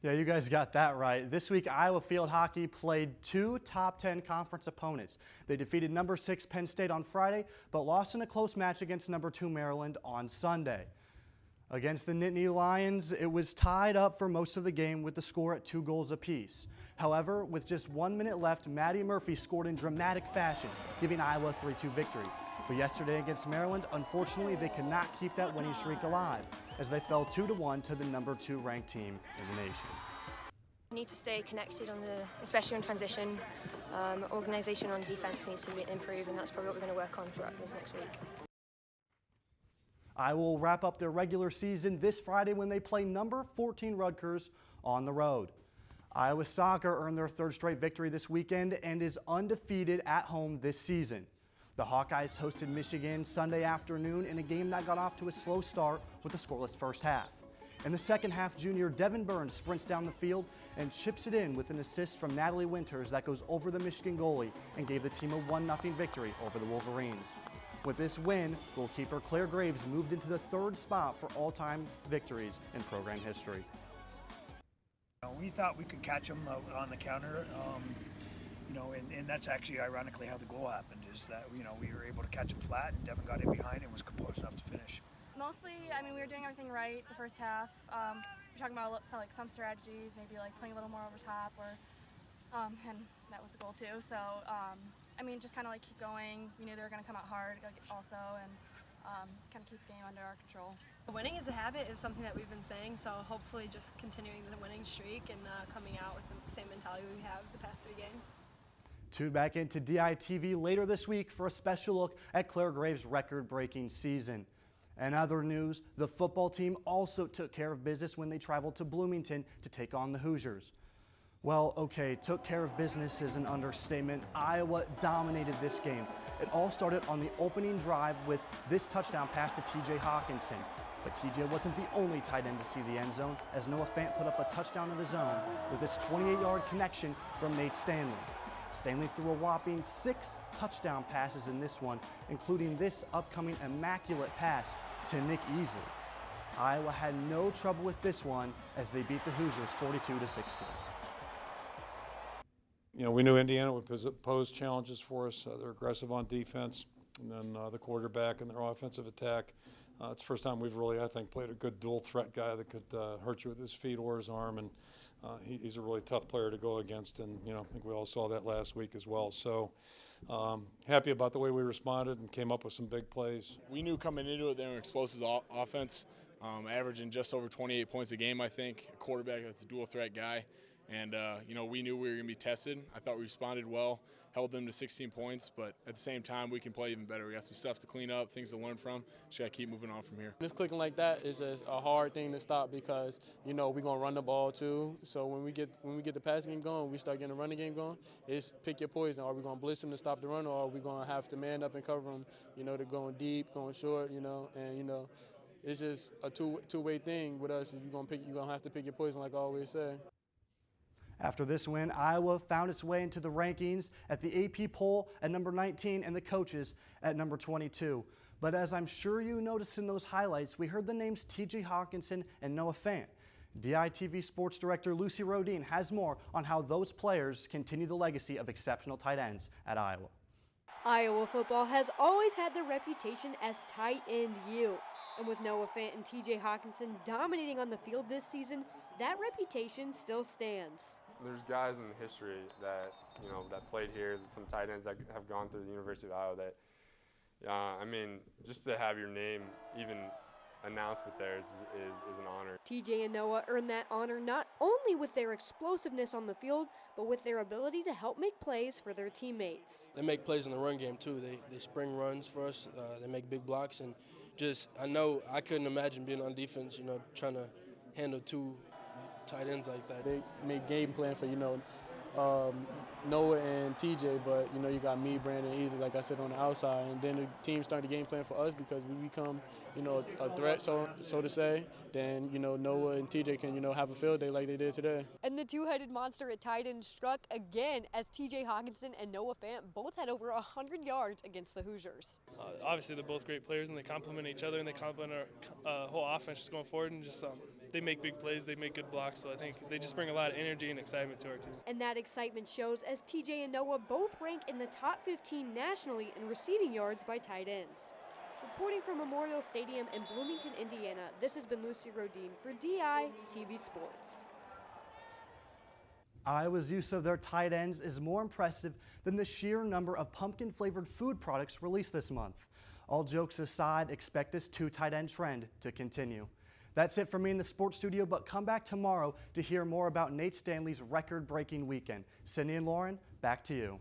Yeah, you guys got that right. This week, Iowa field hockey played two top 10 conference opponents. They defeated number 6 Penn State on Friday, but lost in a close match against number 2 Maryland on Sunday. Against the Nittany Lions, it was tied up for most of the game with the score at 2 goals apiece. However, with just 1 minute left, Maddie Murphy scored in dramatic fashion, giving Iowa a 3-2 victory. But yesterday against Maryland, unfortunately, they could not keep that winning streak alive as they fell 2-1 to the number 2 ranked team in the nation. We need to stay connected especially on transition. Organisation on defence needs to improve, and that's probably what we're going to work on for this next week. Iowa will wrap up their regular season this Friday when they play number 14 Rutgers on the road. Iowa soccer earned their 3rd straight victory this weekend and is undefeated at home this season. The Hawkeyes hosted Michigan Sunday afternoon in a game that got off to a slow start with a scoreless first half. In the second half, junior Devin Burns sprints down the field and chips it in with an assist from Natalie Winters that goes over the Michigan goalie and gave the team a 1-0 victory over the Wolverines. With this win, goalkeeper Claire Graves moved into the 3rd spot for all-time victories in program history. We thought we could catch them on the counter, and that's actually ironically how the goal happened, is that, we were able to catch them flat and Devin got in behind and was composed enough to finish. Mostly, we were doing everything right the first half. We're talking about some strategies, maybe like playing a little more over top, and that was the goal too. So, just kind of like keep going. We knew they were going to come out hard also, and kind of keep the game under our control. Winning is a habit is something that we've been saying, so hopefully just continuing the winning streak and coming out with the same mentality we have the past 3 games. Tune back into DITV later this week for a special look at Claire Graves' record-breaking season. In other news, the football team also took care of business when they traveled to Bloomington to take on the Hoosiers. Well, okay, took care of business is an understatement. Iowa dominated this game. It all started on the opening drive with this touchdown pass to TJ Hawkinson. But TJ wasn't the only tight end to see the end zone, as Noah Fant put up a touchdown of his own with this 28-yard connection from Nate Stanley. Stanley threw a whopping 6 touchdown passes in this one, including this upcoming immaculate pass to Nick Easley. Iowa had no trouble with this one as they beat the Hoosiers 42-16. We knew Indiana would pose challenges for us. They're aggressive on defense, and then the quarterback and their offensive attack. It's the first time we've really, I think, played a good dual threat guy that could hurt you with his feet or his arm, and he's a really tough player to go against, and I think we all saw that last week as well. So happy about the way we responded and came up with some big plays. We knew coming into it they were an explosive offense, averaging just over 28 points a game, I think. A quarterback that's a dual threat guy. And, we knew we were going to be tested. I thought we responded well, held them to 16 points, but at the same time, we can play even better. We got some stuff to clean up, things to learn from. Just got to keep moving on from here. Just clicking like that is just a hard thing to stop because, we're going to run the ball too. So when we get the passing game going, we start getting the running game going, it's pick your poison. Are we going to blitz them to stop the run, or are we going to have to man up and cover them, to going deep, going short, and, it's just a two-way thing with us. You're going to have to pick your poison, like I always say. After this win, Iowa found its way into the rankings at the AP poll at number 19 and the coaches at number 22. But as I'm sure you noticed in those highlights, we heard the names TJ Hawkinson and Noah Fant. DITV Sports Director Lucy Rodine has more on how those players continue the legacy of exceptional tight ends at Iowa. Iowa football has always had the reputation as tight end U. And with Noah Fant and TJ Hawkinson dominating on the field this season, that reputation still stands. There's guys in history that, that played here, some tight ends that have gone through the University of Iowa that, just to have your name even announced with theirs is an honor. TJ and Noah earned that honor not only with their explosiveness on the field, but with their ability to help make plays for their teammates. They make plays in the run game too. They spring runs for us. They make big blocks, and I couldn't imagine being on defense, trying to handle 2 tight ends like that. They make game plan for, Noah and TJ, but, you got me, Brandon, Easy, like I said, on the outside. And then the team started the game plan for us because we become, a threat, so to say. Then, Noah and TJ can, have a field day like they did today. And the two-headed monster at tight end struck again as TJ Hawkinson and Noah Fant both had over 100 yards against the Hoosiers. Obviously, they're both great players, and they complement each other, and they complement our whole offense just going forward. And just they make big plays, they make good blocks, so I think they just bring a lot of energy and excitement to our team. And that excitement shows as TJ and Noah both rank in the top 15 nationally in receiving yards by tight ends. Reporting from Memorial Stadium in Bloomington, Indiana, this has been Lucy Rodin for DITV Sports. Iowa's use of their tight ends is more impressive than the sheer number of pumpkin-flavored food products released this month. All jokes aside, expect this two tight end trend to continue. That's it for me in the sports studio, but come back tomorrow to hear more about Nate Stanley's record-breaking weekend. Sydney and Lauren, back to you.